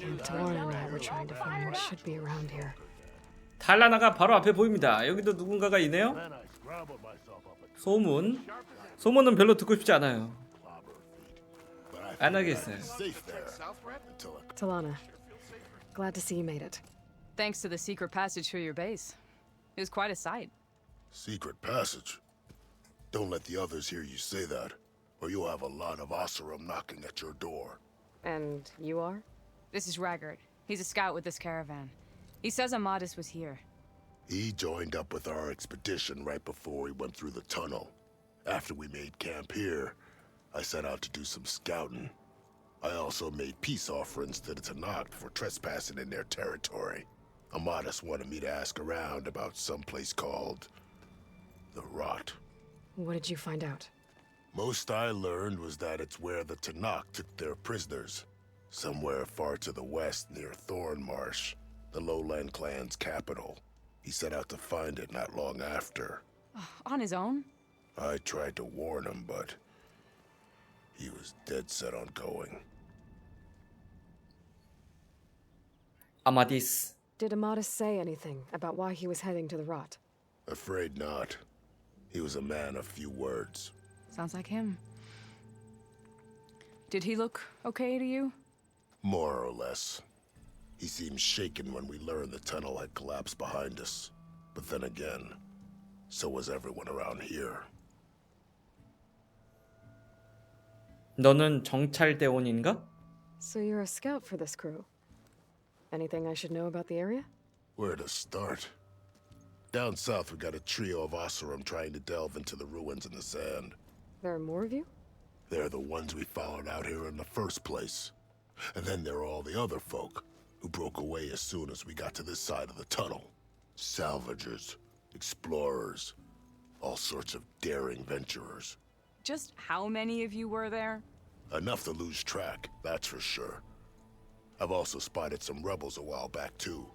camp Tawana and I were trying to find should be around here. 달라나가 바로 앞에 보입니다. 여기도 누군가가 있네요. 소문. 소문은 별로 듣고 싶지 않아요. 안 하겠어요. Talana, glad to see you made it. Thanks to the secret passage through your base. It was quite a sight. Secret passage? Don't let the others hear you say that, or you'll have a lot of Oseram knocking at your door. And you are? This is Raggard. He's a scout with this caravan. He says Amadis was here. He joined up with our expedition right before we went through the tunnel. After we made camp here, I set out to do some scouting. I also made peace offerings to the Tanakh for trespassing in their territory. Amadis wanted me to ask around about some place called the Rot. What did you find out? Most I learned was that it's where the Tanakh took their prisoners. Somewhere far to the west near Thornmarsh, the Lowland clan's capital. He set out to find it not long after. On his own? I tried to warn him, but he was dead set on going. 아마디스. Did Amadis say anything about why he was heading to the Rot? Afraid not. He was a man of few words. Sounds like him. Did he look okay to you? More or less. He seemed shaken when we learned the tunnel had collapsed behind us. But then again, so was everyone around here. 너는 정찰대원인가? So you're a scout for this crew. Anything I should know about the area? Where to start? Down south we got a trio of Oseram trying to delve into the ruins in the sand. There are more of you? They're the ones we followed out here in the first place. And then there are all the other folk who broke away as soon as we got to this side of the tunnel. Salvagers, explorers, all sorts of daring venturers. Just how many of you were there? Enough to lose track, that's for sure. I've also spotted some rebels a while back too.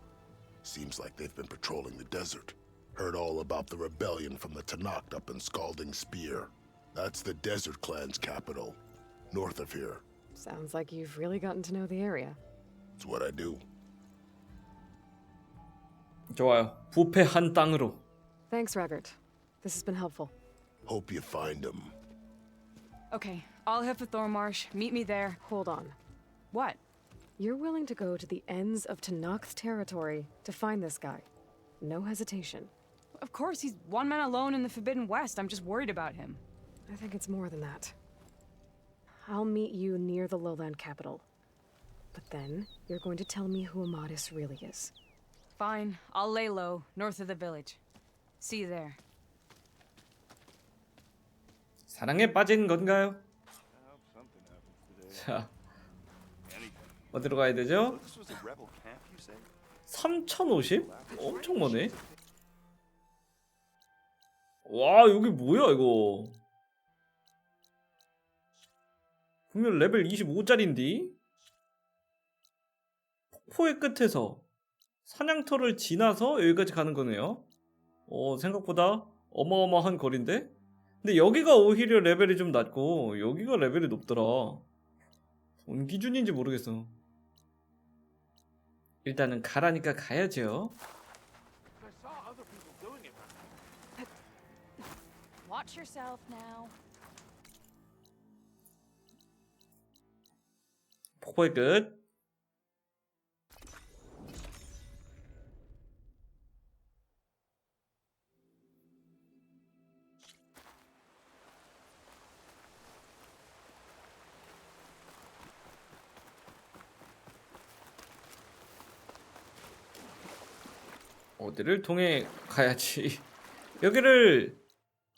Seems like they've been patrolling the desert. Heard all about the rebellion from the Tanakh up in Scalding Spear. That's the Desert Clan's capital, north of here. Sounds like you've really gotten to know the area. It's what I do. 좋아요. 부패한 땅으로. Thanks, Raggard. This has been helpful. Hope you find him. Okay, I'll head for Thornmarsh. Meet me there. Hold on. What? You're willing to go to the ends of Tanakh's territory to find this guy. No hesitation. Of course, he's one man alone in the Forbidden West. I'm just worried about him. I think it's more than that. I'll meet you near the lowland capital. But then, you're going to tell me who Amadis really is. Fine, I'll lay low, north of the village. See you there. 사랑에 빠진 건가요? 자, 어디로 가야 되죠? 3050? 엄청 머네. 와, 여기 뭐야 이거? 분명 레벨 25짜리인데? 폭포의 끝에서 사냥터를 지나서 여기까지 가는 거네요. 생각보다 어마어마한 거리인데? 근데 여기가 오히려 레벨이 좀 낮고 여기가 레벨이 높더라. 뭔 기준인지 모르겠어. 일단은 가라니까 가야죠. Watch yourself now. 폭포의 끝. 어디를 통해 가야지. 여기를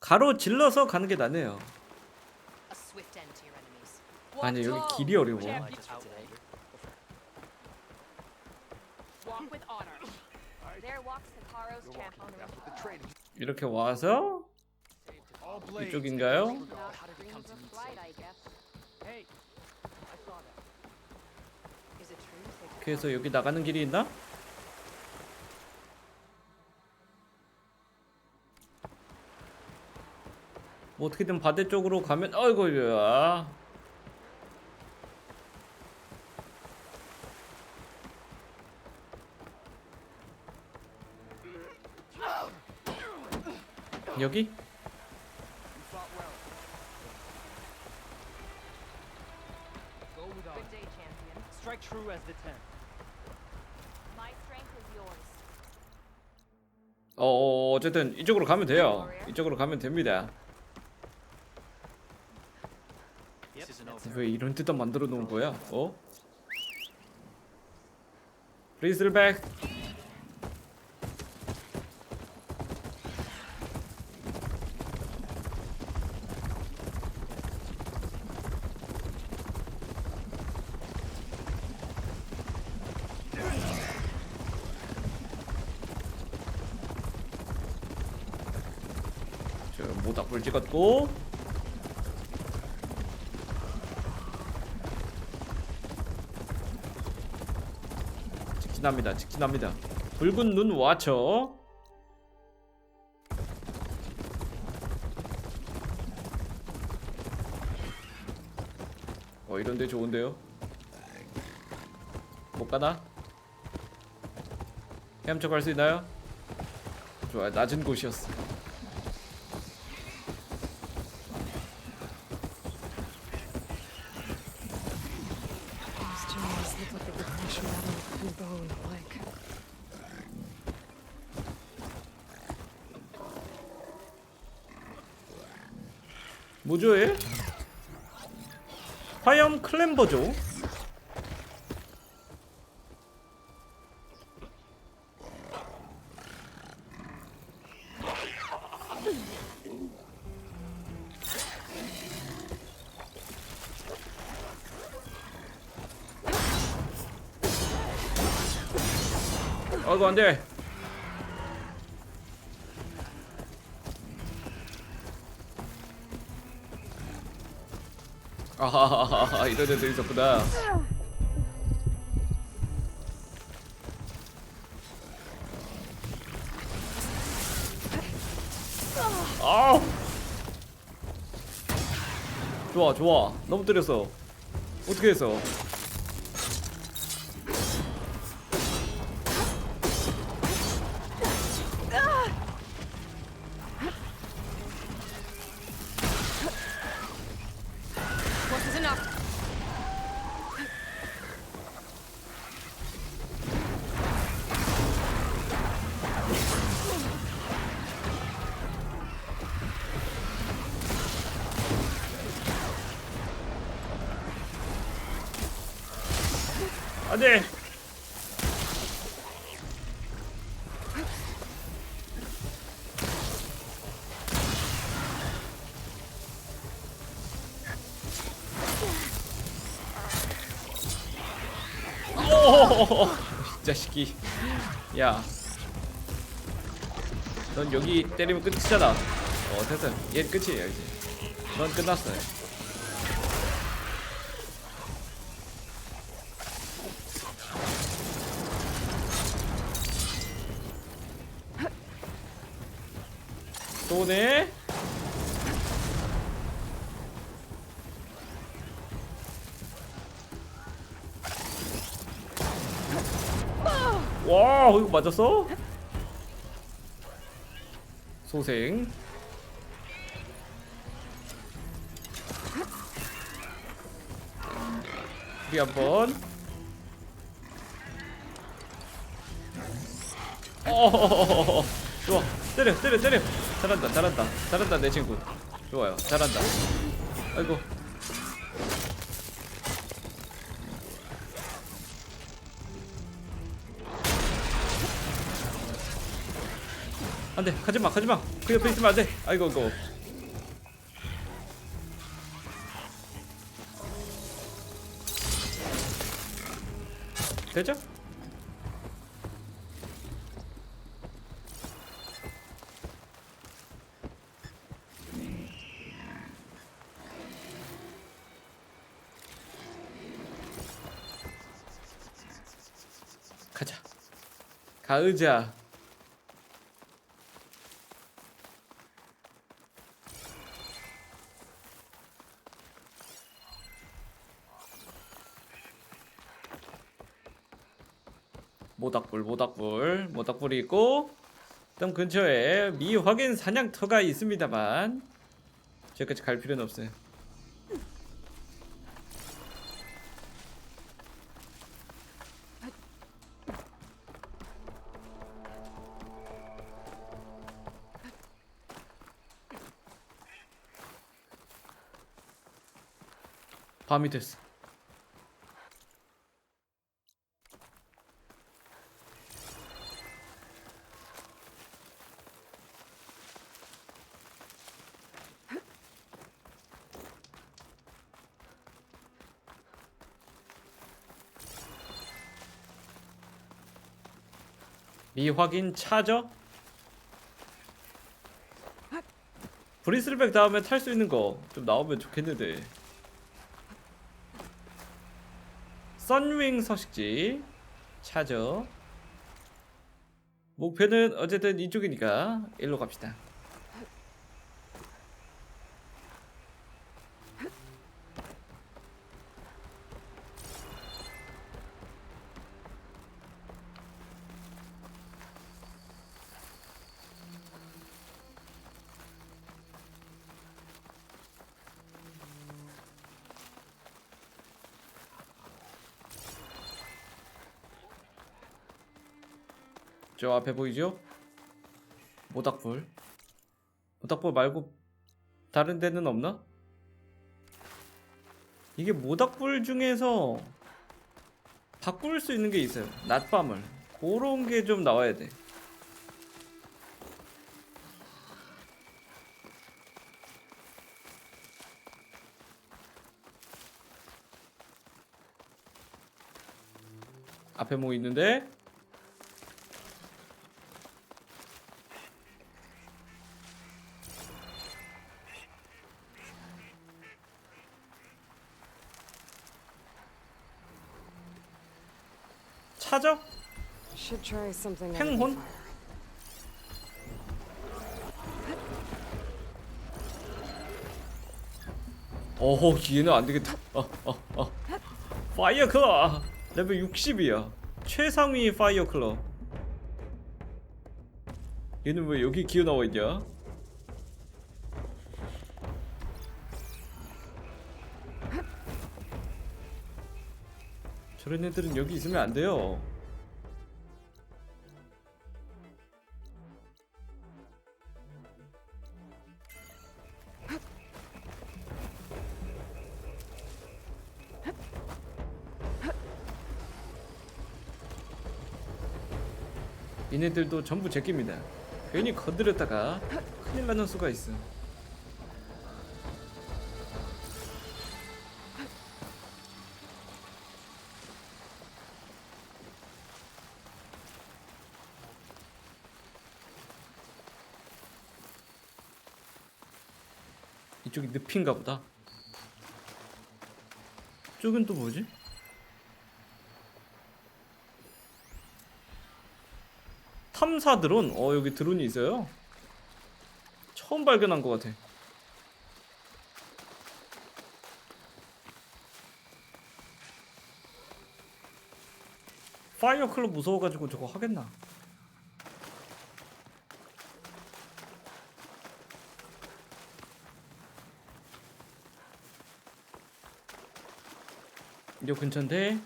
가로질러서 가는 게 낫네요. 아니 여기 길이 어려워. 이렇게 와서 이쪽인가요? 그래서 여기 나가는 길이 있나? 뭐 어떻게든 바다 쪽으로 가면 어이구야. 여기? Good day, champion. Strike true as the 10. My strength is yours. 어쨌든 이쪽으로 가면 돼요. 이쪽으로 가면 됩니다. This isn't over. 왜 이런 뜻만 만들어 놓은 거야? 어? Please back. 저 모닥불 찍었고 직진합니다. 직진합니다. 붉은 눈 와쳐. 이런데 좋은데요? 못 가나? 헤엄쳐 갈 수 있나요? 좋아, 낮은 곳이었어. Those jaws look like they could crush metal and bone alike. 뭐죠 얘? 화염 클램버죠? 아이고 안돼. 아하하하 이런 애도 있었구나. 아우 좋아 좋아 너무 때렸어. 어떻게 했어? Once is enough. 안돼. 오, 이 자식이. 야, 넌 여기 때리면 끝이잖아. 됐어. 얘 끝이에요 이제. 넌 끝났어요. 또네. 와, 이거 맞았어? 소생. 우리 한번. 좋아. 때려, 때려, 때려. 잘한다, 잘한다, 잘한다 내 친구. 좋아요, 잘한다. 아이고. 안돼, 가지마, 가지마. 그 옆에 있으면 안돼. 아이고, 이거. 되죠? 가자. 가으자. 모닥불, 모닥불, 모닥불이 있고 일단 근처에 미확인 사냥터가 있습니다만 저기까지 갈 필요는 없어요. 밤이 됐어. 미확인 차저? 브리슬백 다음에 탈 수 있는 거 좀 나오면 좋겠는데. 선윙 서식지 차저. 목표는 어쨌든 이쪽이니까 일로 갑시다. 저 앞에 보이죠? 모닥불. 모닥불 말고 다른 데는 없나? 이게 모닥불 중에서 바꿀 수 있는 게 있어요. 낮밤을. 그런 게 좀 나와야 돼. 앞에 뭐 있는데? 차저? Should try something. 행혼? 어허, 얘는 안 되겠다. 파이어 클러 레벨 60이야. 최상위 파이어 클러. 얘는 왜 여기 기어 나와 있냐? 저런 애들은 여기 있으면 안 돼요. 얘네들도 전부 제끼입니다. 괜히 건드렸다가 큰일 나는 수가 있어. 이쪽이 늪인가 보다. 이쪽은 또 뭐지? 탐사 드론? 여기 드론이 있어요? 처음 발견한 것 같아. 파이어 클럽 무서워가지고 저거 하겠나? 요 근처인데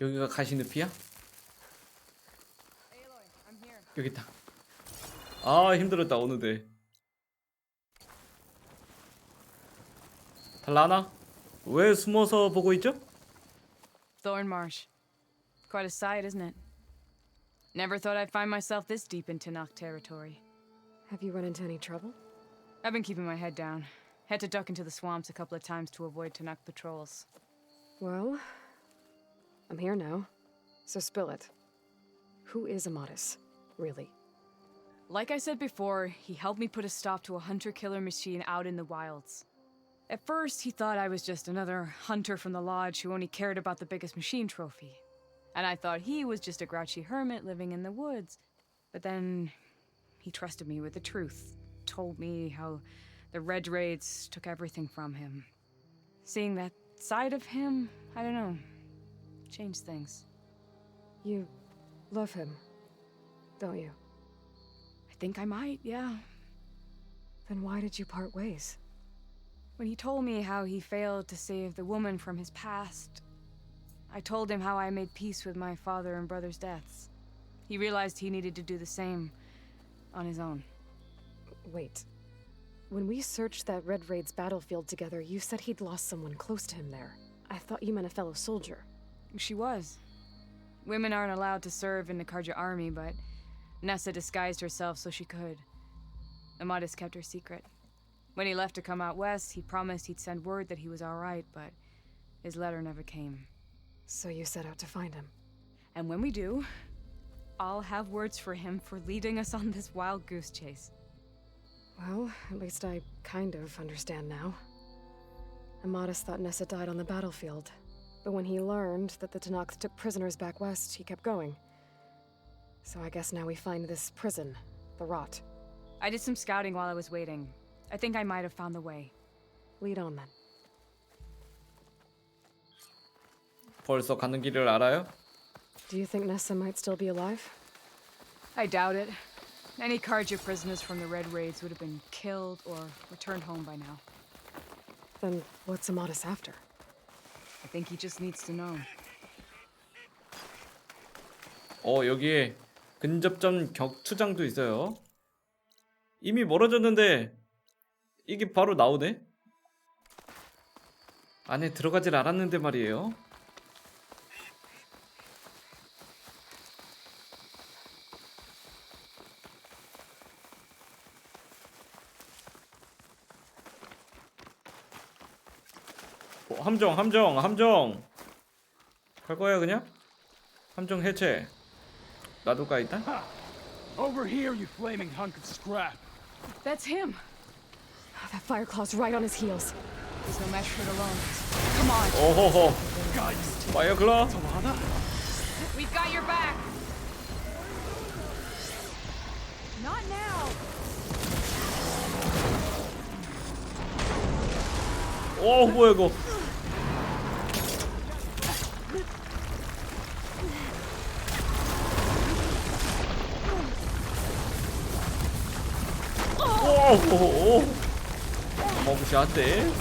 여기가 가시늪이야? Aloy, I'm here. 여기 있다. 아 힘들었다 오는데. 달라나? 왜 숨어서 보고 있죠? Thorn Marsh. Quite a sight, isn't it? Never thought I'd find myself this deep into Nock territory. Have you run into any trouble? I've been keeping my head down. Had to duck into the swamps a couple of times to avoid Tanakh patrols. Well, I'm here now, so spill it. Who is Amadis, really? Like I said before, he helped me put a stop to a hunter-killer machine out in the wilds. At first, he thought I was just another hunter from the lodge who only cared about the biggest machine trophy. And I thought he was just a grouchy hermit living in the woods. But then he trusted me with the truth, told me how the Red Raids took everything from him. Seeing that side of him, I don't know, change things. You love him, don't you? I think I might, yeah. Then why did you part ways? When he told me how he failed to save the woman from his past, I told him how I made peace with my father and brother's deaths. He realized he needed to do the same on his own. Wait. When we searched that Red Raid's battlefield together, you said he'd lost someone close to him there. I thought you meant a fellow soldier. She was. Women aren't allowed to serve in the Karja army, but Nessa disguised herself so she could. Amadis kept her secret. When he left to come out west, he promised he'd send word that he was all right, but his letter never came. So you set out to find him. And when we do, I'll have words for him for leading us on this wild goose chase. Well, at least I kind of understand now. Amadis thought Nessa died on the battlefield, but when he learned that the Tanakhs took prisoners back west, he kept going. So I guess now we find this prison, the Rot. I did some scouting while I was waiting. I think I might have found the way. Lead on then. 벌써 가는 길을 알아요? Do you think Nessa might still be alive? I doubt it. Any Karja prisoners from the Red Raids would have been killed or returned home by now. Then what's Amadis after? I think he just needs to know. 여기에 근접전 격투장도 있어요. 이미 멀어졌는데 이게 바로 나오네? 안에 들어가질 않았는데 말이에요. 함정 갈 거야 그냥? 함정 해체. 나도 가 있다. Over here, you flaming hunk of scrap. That's him. Oh, that Fireclaw's right on his heels. There's no match for it alone. Come on. 오호호. Guys, 파이어클라. Alana? We've got your back. Not now. 오 뭐야 이거. 오. 무시한데.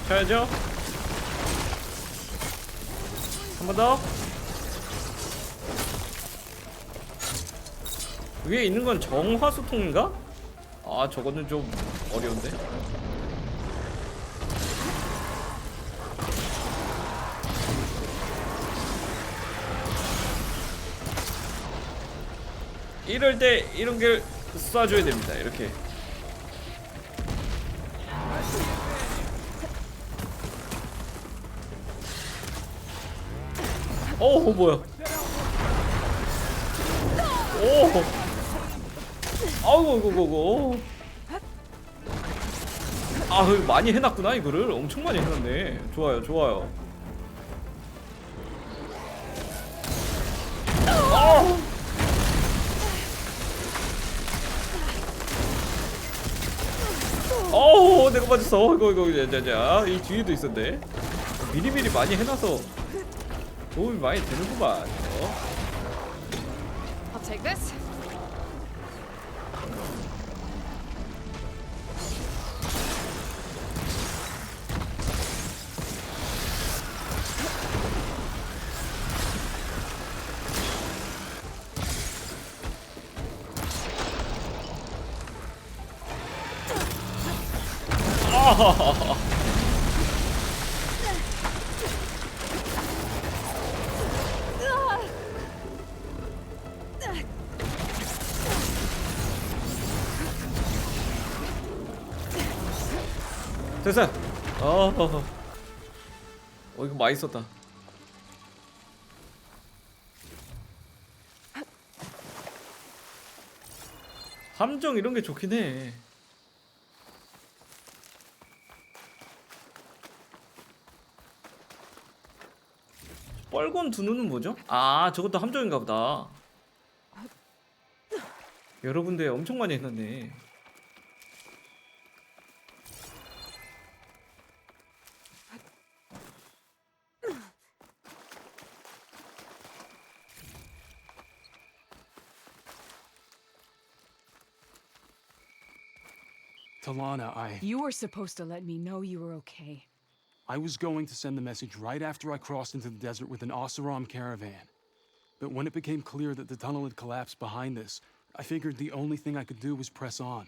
쳐야죠. 한 번 더. 위에 있는 건 정화수통인가? 아 저거는 좀 어려운데. 이럴 때 이런 게 쏴줘야 됩니다. 이렇게. 오 뭐야? 오. 아이고 이거. 아 많이 해놨구나 이거를. 엄청 많이 해놨네. 좋아요. 내가 맞았어. 이거 자자. 이 뒤에도 있었네. 미리미리 많이 해놔서 도움이 많이 되는구만. I'll take this. 됐어. 이거 많이 썼다. 함정 이런 게 좋긴 해. 뻘건 두 눈은 뭐죠? 아 저것도 함정인가 보다. 여러 군데 엄청 많이 해놨네. Talana, You were supposed to let me know you were okay. I was going to send the message right after I crossed into the desert with an Oseram caravan. But when it became clear that the tunnel had collapsed behind us, I figured the only thing I could do was press on.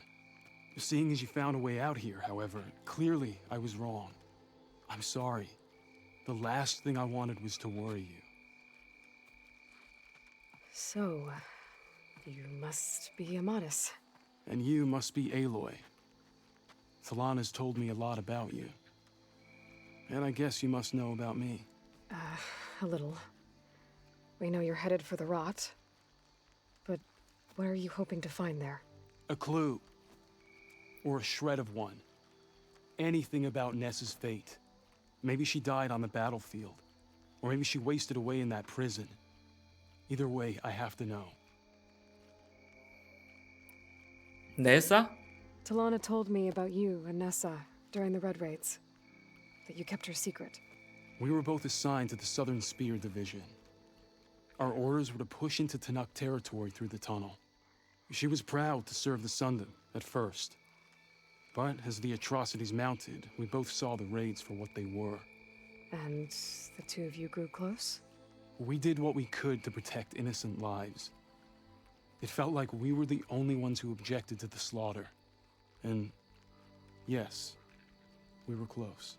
Seeing as you found a way out here, however, clearly I was wrong. I'm sorry. The last thing I wanted was to worry you. So, you must be Amatis. And you must be Aloy. Talana's told me a lot about you. And I guess you must know about me. A little. We know you're headed for the rot. But what are you hoping to find there? A clue. Or a shred of one. Anything about Nessa's fate. Maybe she died on the battlefield. Or maybe she wasted away in that prison. Either way, I have to know. 네사? Talana told me about you and Nessa during the Red Raids. That you kept her secret. We were both assigned to the Southern Spear Division. Our orders were to push into Tanakh territory through the tunnel. She was proud to serve the Sundom at first. But as the atrocities mounted, we both saw the raids for what they were. And the two of you grew close? We did what we could to protect innocent lives. It felt like we were the only ones who objected to the slaughter. And yes, we were close.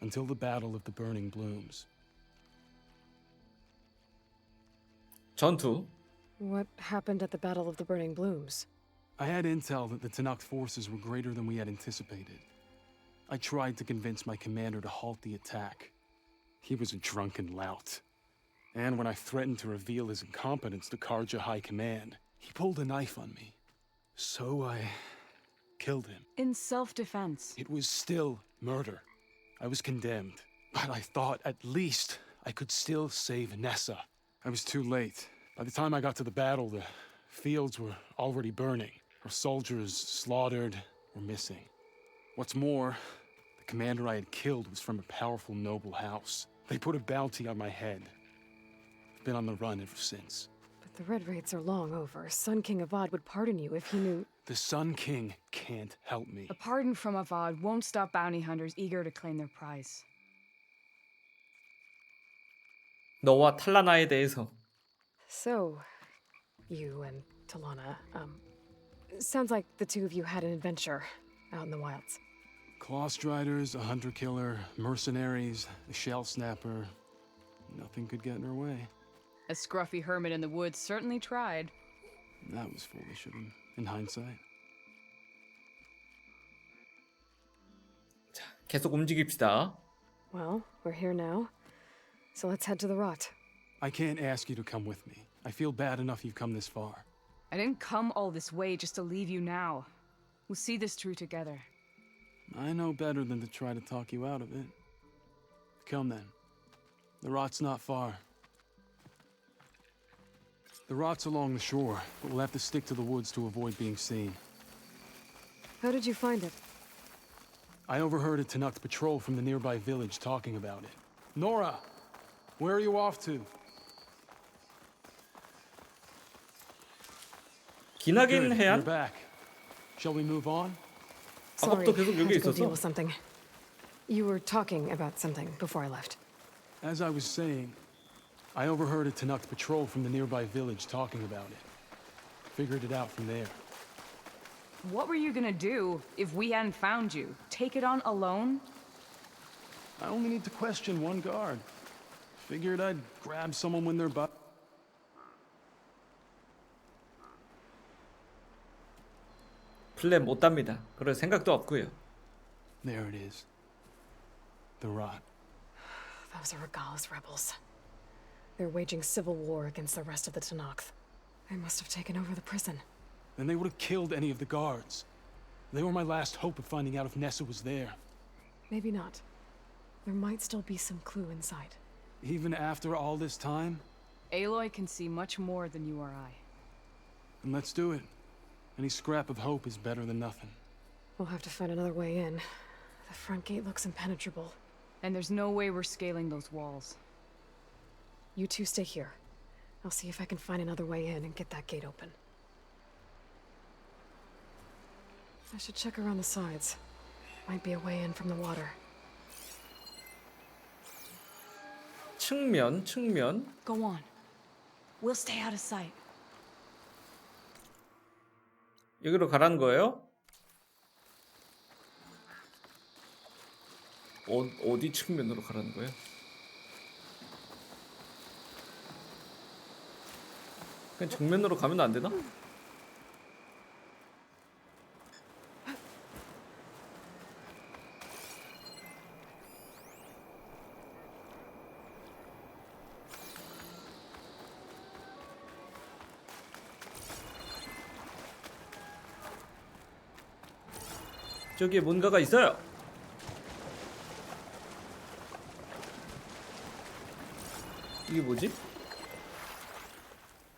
Until the Battle of the Burning Blooms. 전투. What happened at the Battle of the Burning Blooms? I had intel that the Tanakh forces were greater than we had anticipated. I tried to convince my commander to halt the attack. He was a drunken lout. And when I threatened to reveal his incompetence to Karja High Command, he pulled a knife on me. So I killed him. In self-defense. It was still murder. I was condemned. But I thought at least I could still save Nessa. I was too late. By the time I got to the battle, the fields were already burning. Our soldiers slaughtered or missing. What's more, the commander I had killed was from a powerful noble house. They put a bounty on my head. I've been on the run ever since. But the Red Raids are long over. Sun King Avad would pardon you if he knew... The Sun King can't help me. A pardon from Avad won't stop bounty hunters eager to claim their prize. 너와 탈라나에 대해서. So, you and Talana, sounds like the two of you had an adventure out in the wilds. Clawstriders, a hunter-killer, mercenaries, a shell snapper. Nothing could get in her way. A scruffy hermit in the woods certainly tried. That was foolish of him, in hindsight. 자, 계속 움직입시다. Well, we're here now, so let's head to the rot. I can't ask you to come with me. I feel bad enough you've come this far. I didn't come all this way just to leave you now. We'll see this through together. I know better than to try to talk you out of it. Come then. The rot's not far. The rot's along the shore, but we'll have to stick to the woods to avoid being seen. How did you find it? I overheard a Tanakh patrol from the nearby village talking about it. Nora! Where are you off to? 기나긴 Good, you're 해안? back. Shall we move on? Sorry, 아까부터 계속 had 여기 to go deal 있었어? with something. You were talking about something before I left. As I was saying, I overheard a Tanakh patrol from the nearby village talking about it. Figured it out from there. What were you gonna do if we hadn't found you? Take it on alone? I only need to question one guard. Figured I'd grab someone when they're by. 플랜 못 답니다. 그럴 생각도 없고요. There it is. The rot. Those are Regala's rebels. They're waging civil war against the rest of the Tanakh. They must have taken over the prison. Then they would have killed any of the guards. They were my last hope of finding out if Nessa was there. Maybe not. There might still be some clue inside. Even after all this time? Aloy can see much more than you or I. Then let's do it. Any scrap of hope is better than nothing. We'll have to find another way in. The front gate looks impenetrable. And there's no way we're scaling those walls. You two stay here. I'll see if I can find another way in and get that gate open. I should check around the sides. Might be a way in from the water. 측면. Go on. We'll stay out of sight. 여기로 가라는 거예요? 어디 측면으로 가라는 거예요? 그냥 정면으로 가면 안 되나? 저기에 뭔가가 있어요. 이게 뭐지?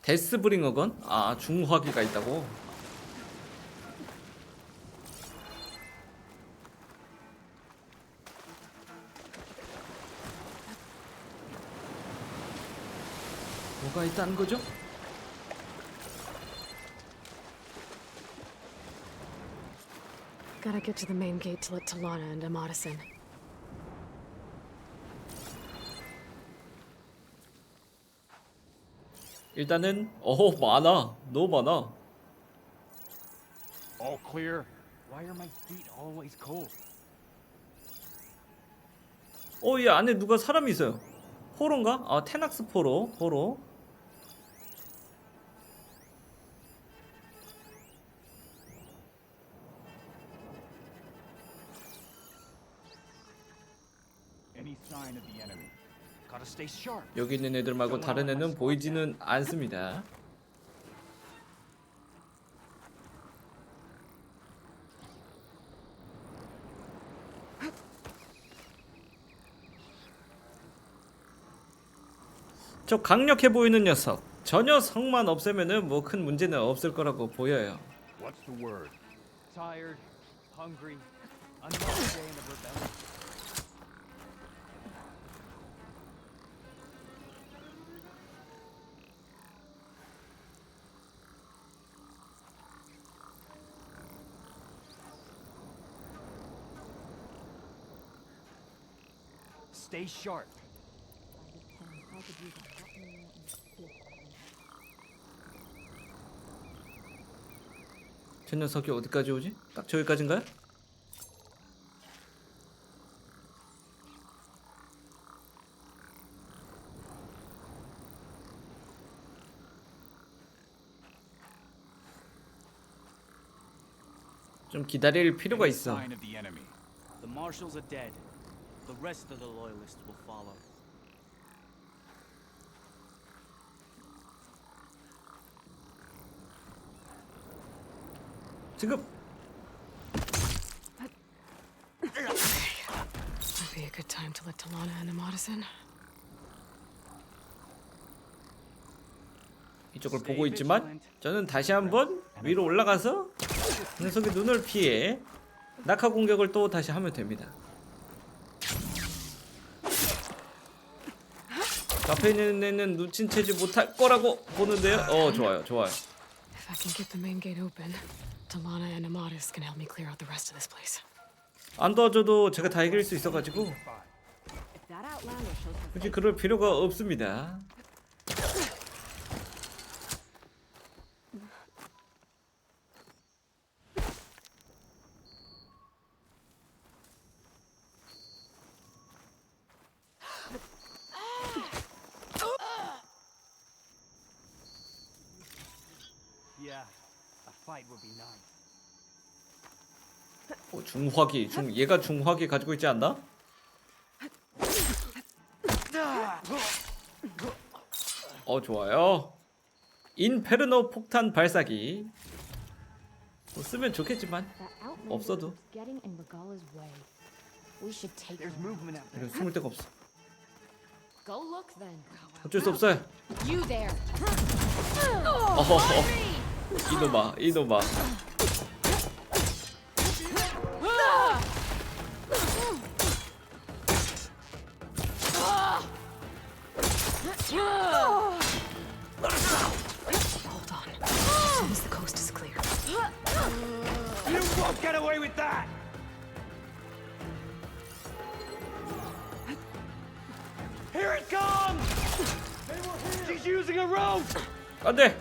데스브링어건? 아, 중화기가 있다고? 뭐가 있다는 거죠? Gotta get to the main gate to let Talana and Amadis in. 일단은 많아. 너무 많아. All clear? Why are my feet always cold? 이 안에 누가 사람이 있어요. 포로인가? 아, 테낙스 포로. Any sign of the enemy? Gotta stay sharp. 여기 있는 애들 말고 다른 애는 보이지는 않습니다. 저 강력해 보이는 녀석. 전혀 성만 없애면은 뭐 큰 문제는 없을 거라고 보여요. What's the word? Tired, hungry, another day in the rebellion. Stay sharp. 저 녀석이 어디까지 오지? 딱 저기까지인가요? 좀 기다릴 필요가 Any 있어. sign of the enemy? The marshals are dead. The rest of the loyalists will follow. 지금 Might be a good time to let Talana and Amadis in. 이쪽을 보고 있지만 저는 다시 한번 위로 올라가서 녀석의 눈을 피해 낙하 공격을 또 다시 하면 됩니다. 앞에 있는 애는 눈치채지 못할 거라고 보는데요. 좋아요. If I can get the main gate open, Talana and Amadis can help me clear out the rest of this place. 안 도와줘도 제가 다 이길 수 있어가지고 If that outlander shows her 굳이 그럴 필요가 없습니다. Yeah, a fight would be nice. 중화기, 얘가 중화기 가지고 있지 않나? 좋아요. 인페르노 폭탄 발사기. 뭐 쓰면 좋겠지만 that outlander 없어도 is getting in Regalla's way. We should take There's them. movement out there. 이거 숨을 데가 없어. Go look then. 어쩔 수 없어요. You there. 이놈아. Hold on. As soon as the coast is clear. get away with that? Here it comes! She's using a rope! 안돼.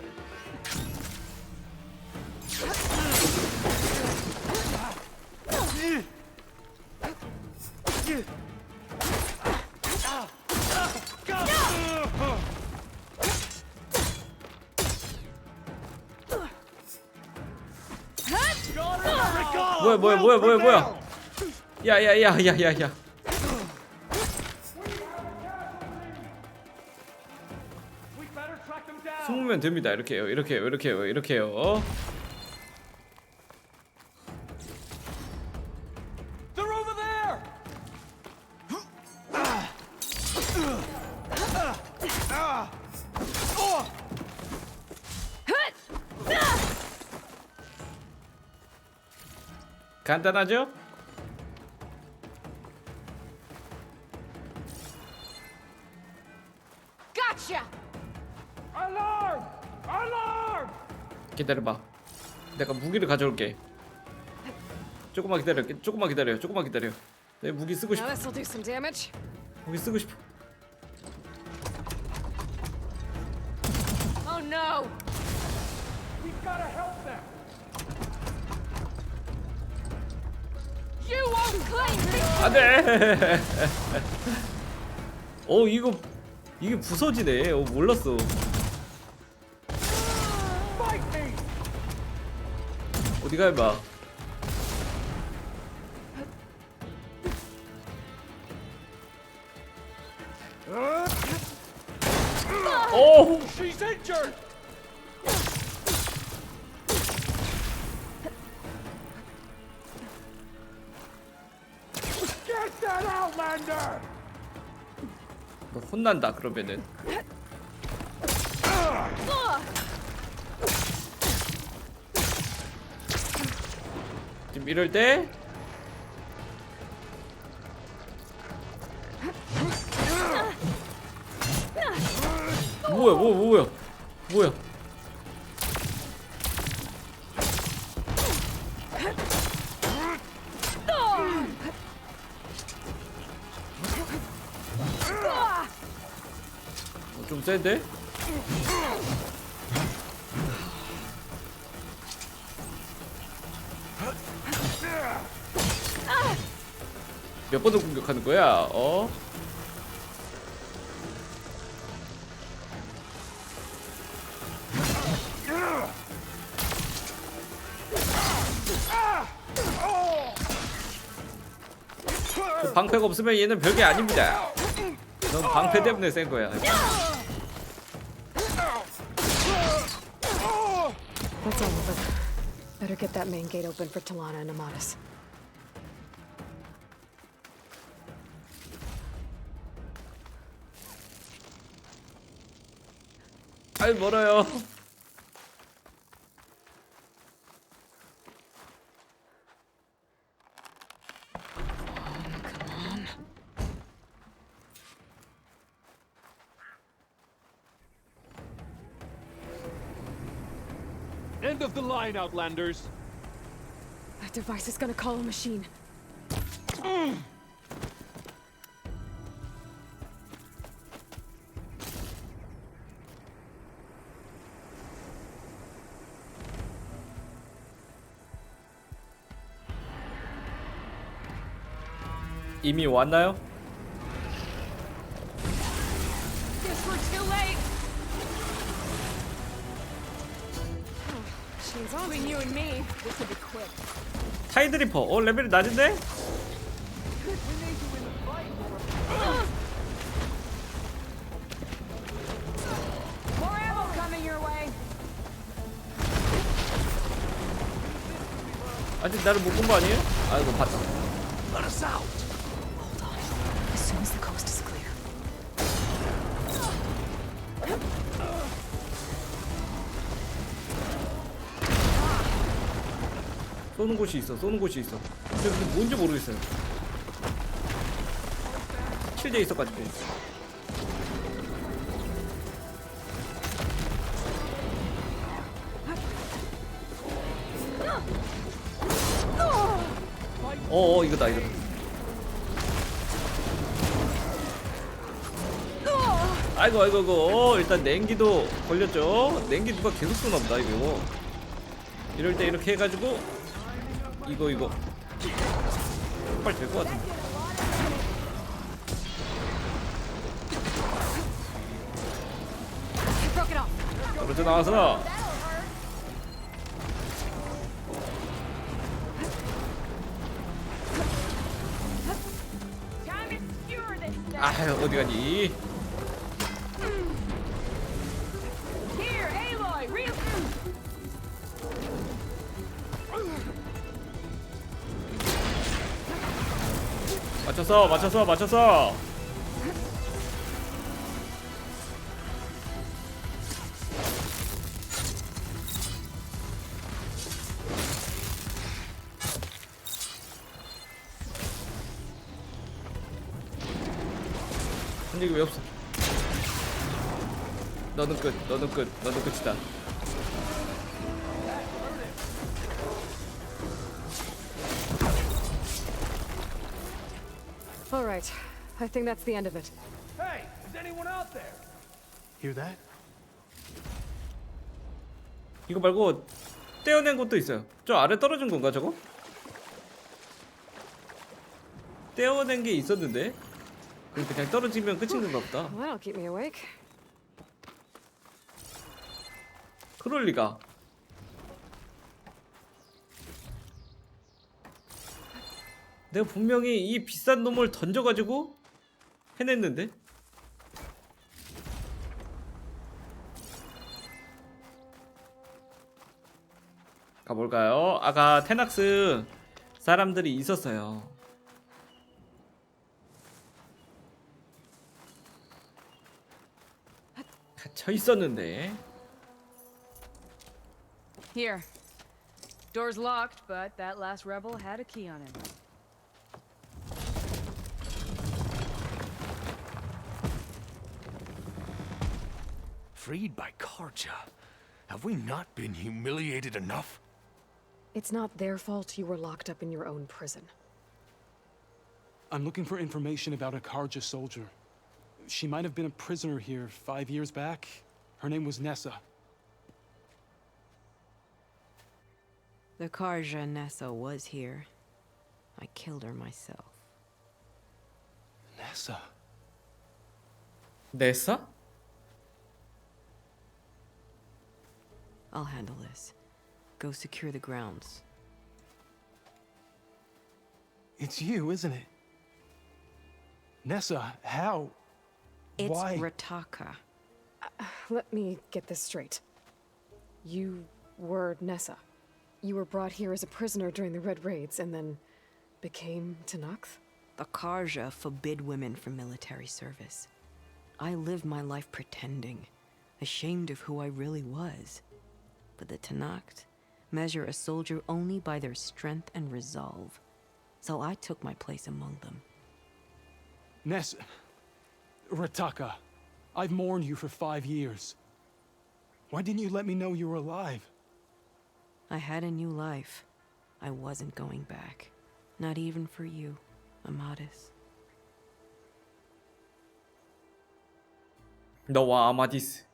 뭐야. 야야야야야야. We better track them down! 숨으면 됩니다. 이렇게요. They're over there! 간단하죠? Gotcha! Alarm! Alarm! 기다려봐. 내가 무기를 가져올게. 조금만 기다려. 내 무기 쓰고 싶어. Now this'll do some damage. 무기 쓰고 싶어. Oh no! We've gotta help them! You won't claim me! 안돼. 이게 부서지네. 몰랐어. Fight me! 어디가 해봐. 오. She's injured! Get that Outlander! 너 혼난다 그러면은. 지금 이럴 때 뭐야. 좀 센데? 몇 번을 공격하는 거야? 어? 그 방패가 없으면 얘는 별게 아닙니다. 넌 방패 때문에 센 거야. That's all of it. Better get that main gate open for Talana and Amatis. 아이 멀어요. End of the line, Outlanders! That device is gonna call a machine. 이미 왔나요? Guess we're too late! Machine's on. Between you and me, this will be quick. 타이드리퍼. 레벨이 낮은데? More ammo coming your way! 아직 나를 못 본 거 아니에요? 아이고 봤다. Hold on. As soon as the coast is clear. 쏘는 곳이 있어. 근데 뭔지 모르겠어요. 칠돼 있어가지고. 이거다 이거다. 아이고 일단 냉기도 걸렸죠. 냉기 누가 계속 쏘나 보다 이거. 이럴 때 이렇게 해가지고 이거 빨리 될 것 같은데. 그렇죠 나와서. 아유 어디 가니? Here, Aloy, real. 맞췄어. 한 얘기 왜 없어? 너는 끝이다. All right. I think that's the end of it. Hey, is anyone out there? Hear that? 이거 말고 떼어낸 것도 있어요. 저 아래 떨어진 건가 저거? 떼어낸 게 있었는데 그냥 떨어지면 끝인 건가 보다. Well, that'll keep me awake. 그럴 리가. 내가 분명히 이 비싼 놈을 던져가지고 해냈는데? 가볼까요? 아까 테낙스 사람들이 있었어요. 갇혀 있었는데. Here. Door's locked, but that last rebel had a key on him. Freed by Karja. Have we not been humiliated enough? It's not their fault you were locked up in your own prison. I'm looking for information about a Karja soldier. She might have been a prisoner here 5 years back. Her name was Nessa. The Karja Nessa was here. I killed her myself. Nessa? 냈어? I'll handle this. Go secure the grounds. It's you, isn't it? Nessa, how? It's Why? Rataka. Let me get this straight. You were Nessa. You were brought here as a prisoner during the Red Raids and then became Tenakth? The Karja forbid women from military service. I lived my life pretending, ashamed of who I really was. But the Tenakth measure a soldier only by their strength and resolve. So I took my place among them. Nessa. Rataka. I've mourned you for 5 years. Why didn't you let me know you were alive? I had a new life. I wasn't going back. Not even for you, Amadis. 너와 아마디스.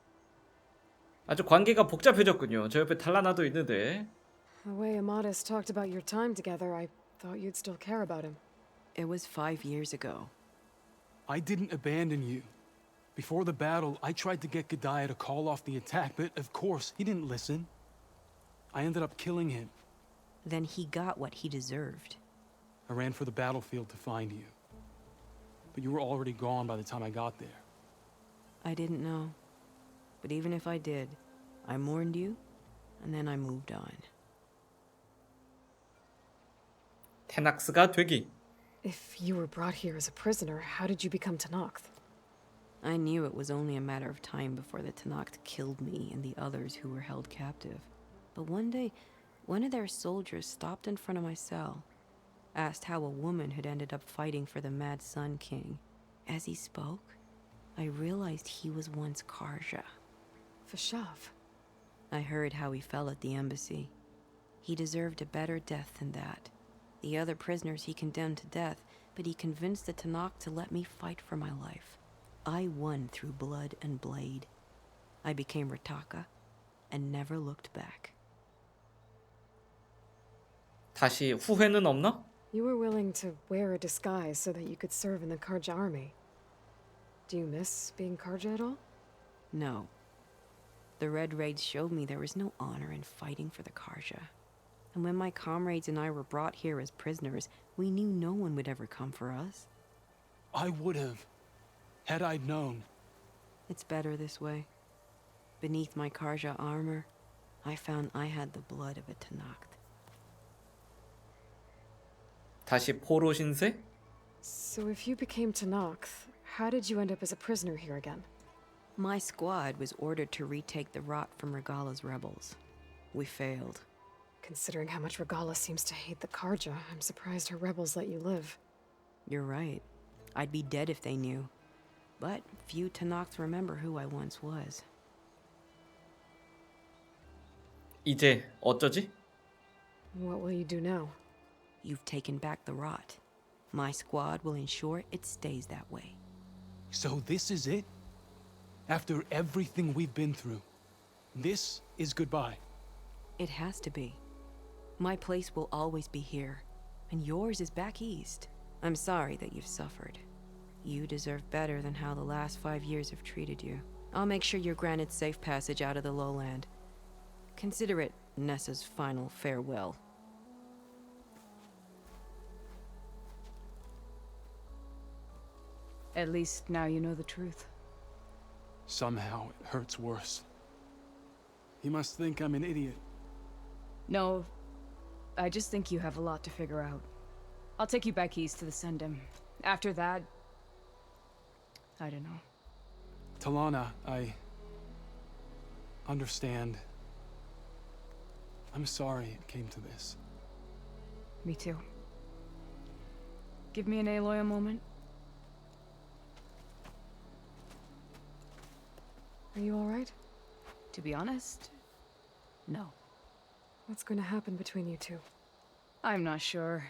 아주 관계가 복잡해졌군요. 저 옆에 탈라나도 있는데. The way Amadis talked about your time together, I thought you'd still care about him. It was 5 years ago. I didn't abandon you. Before the battle, I tried to get Godiah to call off the attack, but of course, he didn't listen. I ended up killing him. Then he got what he deserved. I ran for the battlefield to find you. But you were already gone by the time I got there. I didn't know. But even if I did, I mourned you, and then I moved on. 테낙스가 되기. If you were brought here as a prisoner, how did you become Tenakth? I knew it was only a matter of time before the Tenakth killed me and the others who were held captive. But one day, one of their soldiers stopped in front of my cell, asked how a woman had ended up fighting for the Mad Sun King. As he spoke, I realized he was once Karja. Vashav. I heard how he fell at the embassy. He deserved a better death than that. The other prisoners he condemned to death, but he convinced the Tanakh to let me fight for my life. I won through blood and blade. I became Rataka and never looked back. 다시 후회는 없나? You were willing to wear a disguise so that you could serve in the Karja army. Do you miss being Karja at all? No. The Red Raids showed me there was no honor in fighting for the Karja. And when my comrades and I were brought here as prisoners, we knew no one would ever come for us. I would have, had I known. It's better this way. Beneath my Karja armor, I found I had the blood of a Tanakh. 다시 포로 신세? So if you became Tanakh, how did you end up as a prisoner here again? My squad was ordered to retake the Rot from Regala's rebels. We failed. Considering how much Regala seems to hate the Karja, I'm surprised her rebels let you live. You're right. I'd be dead if they knew. But few Tanakhs remember who I once was. 이제 어쩌지? What will you do now? You've taken back the Rot. My squad will ensure it stays that way. So this is it? After everything we've been through, this is goodbye. It has to be. My place will always be here, and yours is back east. I'm sorry that you've suffered. You deserve better than how the last 5 years have treated you. I'll make sure you're granted safe passage out of the lowland. Consider it Nessa's final farewell. At least now you know the truth. Somehow it hurts worse. He must think I'm an idiot. No, I just think you have a lot to figure out. I'll take you back east to the Sendem. After that, I don't know. Talana, I understand. I'm sorry it came to this. Me too. Give me an Aloy a moment. Are you alright? To be honest, no. What's going to happen between you two? I'm not sure.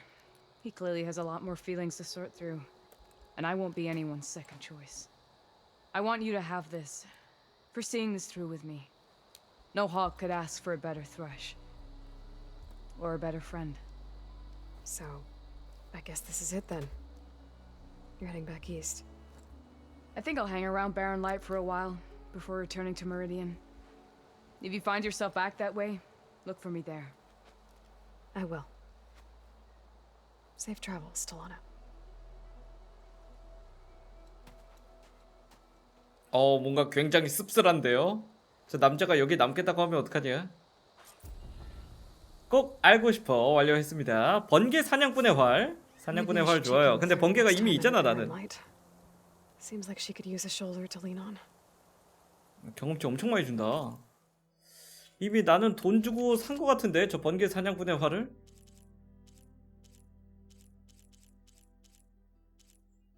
He clearly has a lot more feelings to sort through. And I won't be anyone's second choice. I want you to have this, for seeing this through with me. No hawk could ask for a better thrush. Or a better friend. So, I guess this is it then. You're heading back east. I think I'll hang around Barren Light for a while, before returning to Meridian. If you find yourself back that way, look for me there. I will. Safe travels, Talana. 뭔가 굉장히 씁쓸한데요? 저 남자가 여기 남겠다고 하면 어떡하냐? 꼭 알고 싶어 완료했습니다. 번개 사냥꾼의 활. 사냥꾼의 활 좋아요. 근데 번개가 이미 있잖아 나는. Seems like she could use a shoulder to lean on. 경험치 엄청 많이 준다. 이미 나는 돈 주고 산 거 같은데 저 번개 사냥꾼의 활을?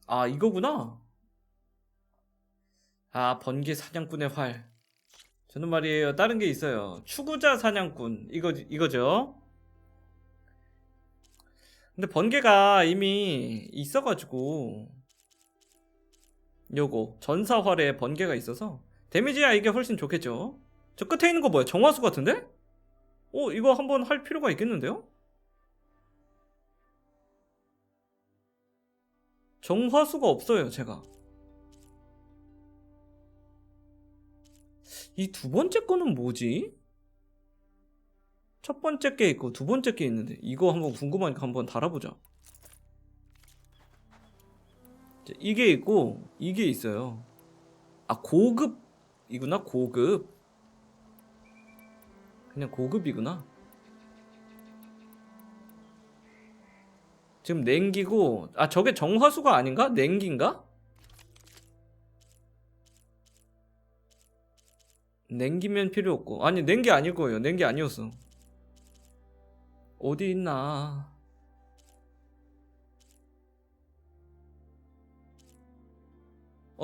아 이거구나. 아 번개 사냥꾼의 활. 저는 말이에요 다른 게 있어요. 추구자 사냥꾼 이거죠. 근데 번개가 이미 있어가지고 요거 전사활에 번개가 있어서 데미지야 이게 훨씬 좋겠죠. 저 끝에 있는 거 뭐야? 정화수 같은데? 이거 한번 할 필요가 있겠는데요? 정화수가 없어요 제가. 이 두 번째 거는 뭐지? 첫 번째 게 있고 두 번째 게 있는데 이거 한번 궁금하니까 한번 달아보자. 이게 있고 이게 있어요. 아 고급이구나. 고급. 그냥 고급이구나. 지금 냉기고 저게 정화수가 아닌가? 냉기인가? 냉기면 필요 없고 아니 냉기 아닐 거예요. 냉기 아니었어. 어디 있나?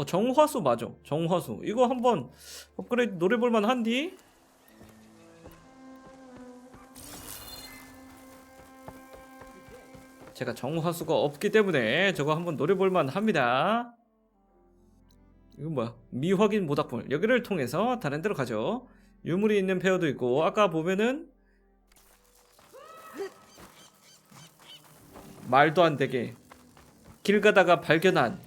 정화수 맞아. 정화수. 이거 한번 업그레이드 노려볼만 한디? 제가 정화수가 없기 때문에 저거 한번 노려볼만 합니다. 이건 뭐야? 미확인 모닥불. 여기를 통해서 다른 데로 가죠. 유물이 있는 페어도 있고, 아까 보면은 말도 안 되게 길 가다가 발견한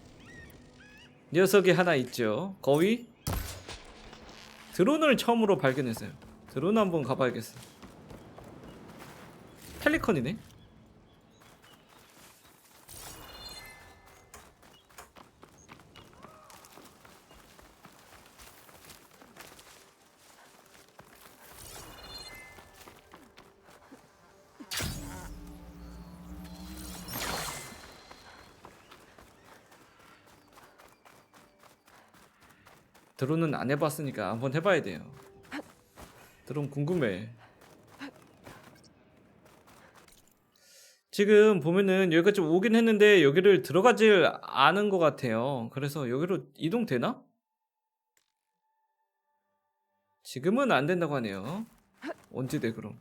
녀석이 하나 있죠. 거위? 드론을 처음으로 발견했어요. 드론 한번 가봐야겠어. 펠리컨이네. 드론은 안 해봤으니까 한번 해봐야 돼요. 드론 궁금해. 지금 보면은 여기까지 오긴 했는데 여기를 들어가질 않은 것 같아요. 그래서 여기로 이동되나? 지금은 안 된다고 하네요. 언제 돼 그럼?